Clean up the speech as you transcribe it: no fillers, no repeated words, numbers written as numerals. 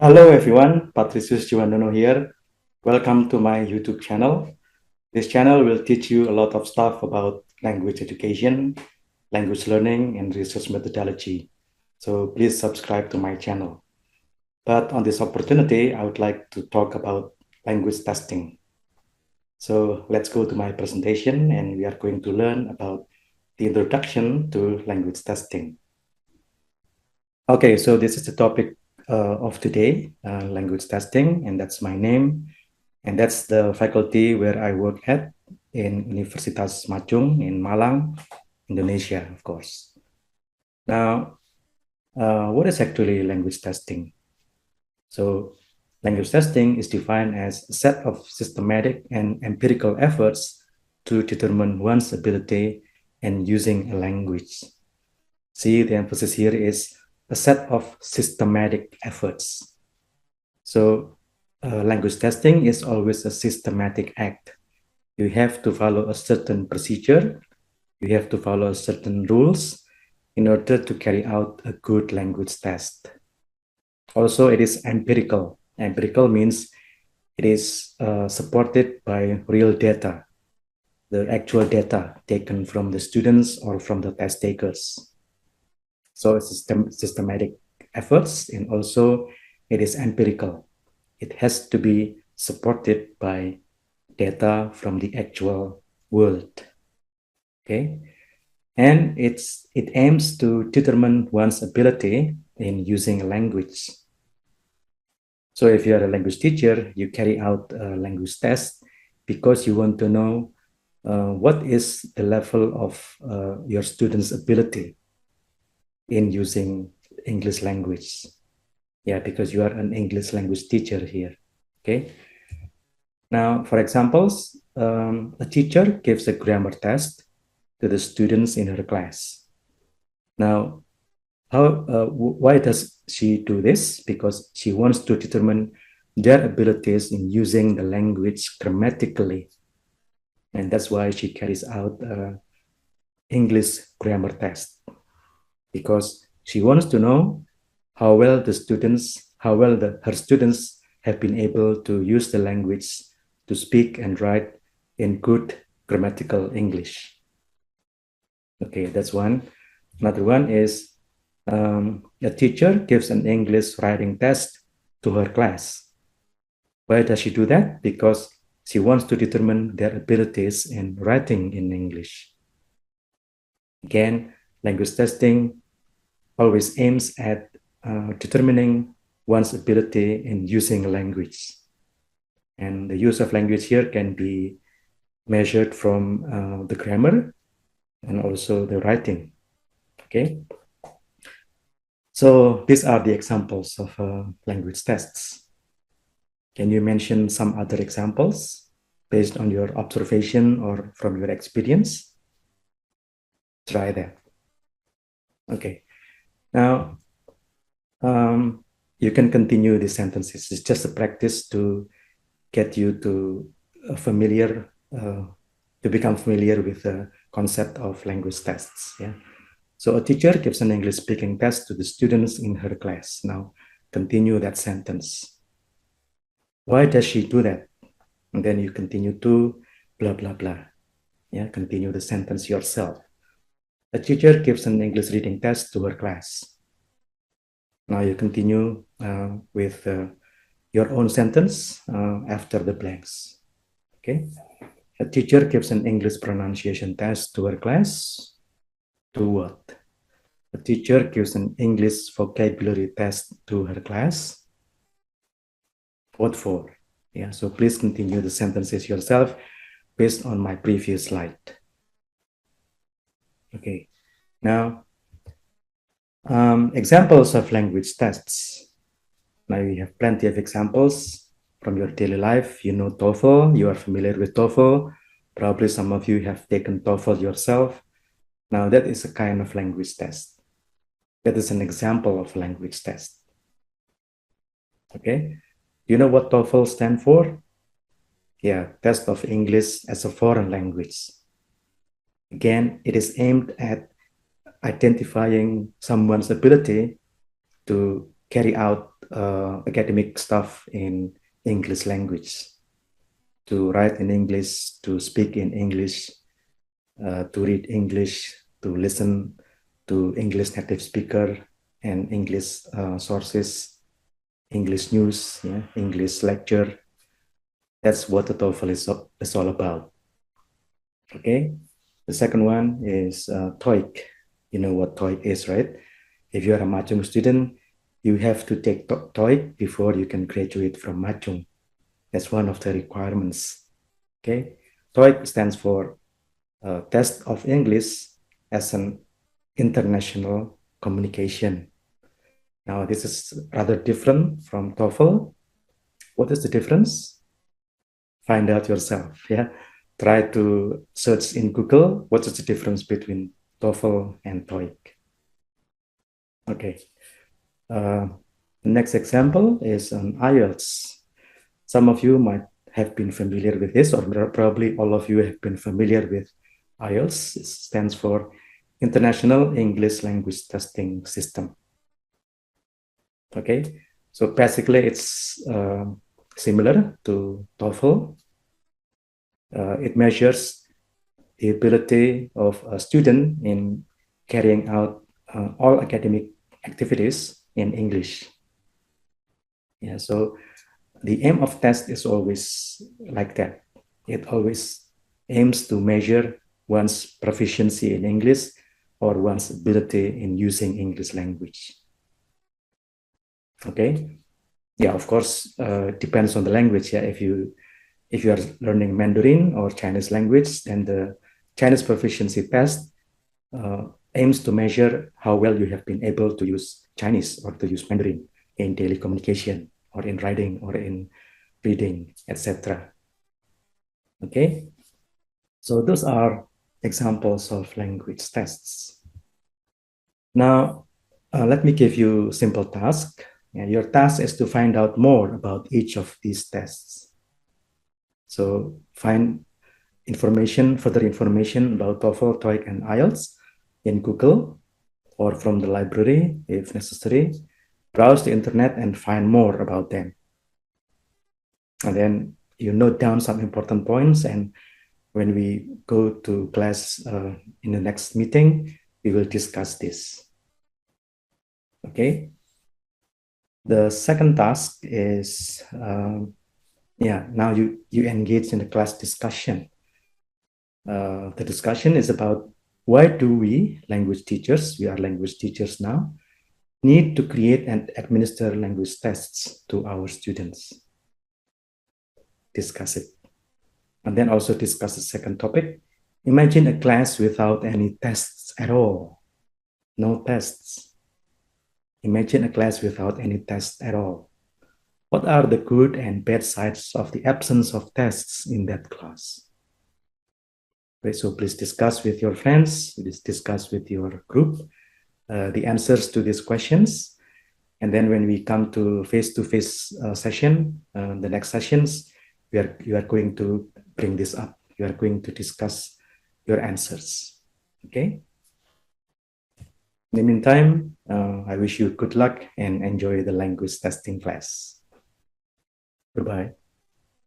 Hello everyone, Patricius Jiwandono here. Welcome to my YouTube channel. This channel will teach you a lot of stuff about language education, language learning, and research methodology. So please subscribe to my channel. But on this opportunity, I would like to talk about language testing. So let's go to my presentation and we are going to learn about the introduction to language testing. Okay, so this is the topic of today, language testing, and that's my name. And that's the faculty where I work at in Universitas Machung in Malang, Indonesia, of course. Now, what is actually language testing? So, language testing is defined as a set of systematic and empirical efforts to determine one's ability in using a language. See, the emphasis here is a set of systematic efforts. So, language testing is always a systematic act. You have to follow a certain procedure, you have to follow certain rules in order to carry out a good language test. Also, it is empirical. Empirical means it is supported by real data, the actual data taken from the students or from the test takers. So it's systematic efforts, and also it is empirical. It has to be supported by data from the actual world. Okay, and it aims to determine one's ability in using a language. So if you are a language teacher, you carry out a language test because you want to know what is the level of your students' ability in using English language. Yeah, because you are an English language teacher here. Okay. Now, for examples, a teacher gives a grammar test to the students in her class. Now, why does she do this? Because she wants to determine their abilities in using the language grammatically. And that's why she carries out English grammar test, because she wants to know how well her students have been able to use the language to speak and write in good grammatical English. Okay, that's one. Another one is a teacher gives an English writing test to her class. Why does she do that? Because she wants to determine their abilities in writing in English. Again, language testing always aims at determining one's ability in using a language. And the use of language here can be measured from the grammar and also the writing. Okay. So these are the examples of language tests. Can you mention some other examples based on your observation or from your experience? Try that. Okay. Now, you can continue the sentences. It's just a practice to get you to become familiar with the concept of language tests. Yeah. So a teacher gives an English speaking test to the students in her class. Now, continue that sentence. Why does she do that? And then you continue to blah, blah, blah. Yeah, continue the sentence yourself. A teacher gives an English reading test to her class. Now you continue with your own sentence after the blanks. Okay. A teacher gives an English pronunciation test to her class. To what? A teacher gives an English vocabulary test to her class. What for? Yeah, so please continue the sentences yourself based on my previous slide. Okay, now examples of language tests. Now you have plenty of examples from your daily life. You know TOEFL, you are familiar with TOEFL. Probably some of you have taken TOEFL yourself. Now that is a kind of language test. That is an example of language test. Okay, do you know what TOEFL stands for? Yeah, Test of English as a Foreign Language. Again, it is aimed at identifying someone's ability to carry out academic stuff in English language, to write in English, to speak in English, to read English, to listen to English native speaker and English sources, English news, yeah, English lecture. That's what the TOEFL is all about. Okay. The second one is TOEIC. You know what TOEIC is, right? If you are a Mahjong student, you have to take TOEIC before you can graduate from Mahjong. That's one of the requirements. Okay. TOEIC stands for Test of English as an International Communication. Now, this is rather different from TOEFL. What is the difference? Find out yourself. Yeah. Try to search in Google what is the difference between TOEFL and TOEIC. Okay. Next example is on IELTS. Some of you might have been familiar with this, or probably all of you have been familiar with IELTS. It stands for International English Language Testing System. Okay, so basically it's similar to TOEFL. It measures the ability of a student in carrying out all academic activities in English. Yeah, so the aim of test is always like that. It always aims to measure one's proficiency in English or one's ability in using English language. Okay. Yeah, of course, depends on the language. Yeah, if you are learning Mandarin or Chinese language, then the Chinese proficiency test aims to measure how well you have been able to use Chinese or to use Mandarin in daily communication or in writing or in reading, etc. Okay, so those are examples of language tests. Now, let me give you a simple task. Yeah, your task is to find out more about each of these tests. So find information, further information about TOEFL, TOEIC, and IELTS in Google or from the library if necessary. Browse the internet and find more about them. And then you note down some important points, and when we go to class in the next meeting, we will discuss this. Okay. The second task is, now you engage in the class discussion. The discussion is about why do we, language teachers, we are language teachers now, need to create and administer language tests to our students. Discuss it. And then also discuss the second topic. Imagine a class without any tests at all. No tests. Imagine a class without any tests at all. What are the good and bad sides of the absence of tests in that class? Okay, so please discuss with your friends, please discuss with your group the answers to these questions. And then when we come to face-to-face session, the next sessions, you are going to bring this up. You are going to discuss your answers. Okay? In the meantime, I wish you good luck and enjoy the language testing class. Goodbye.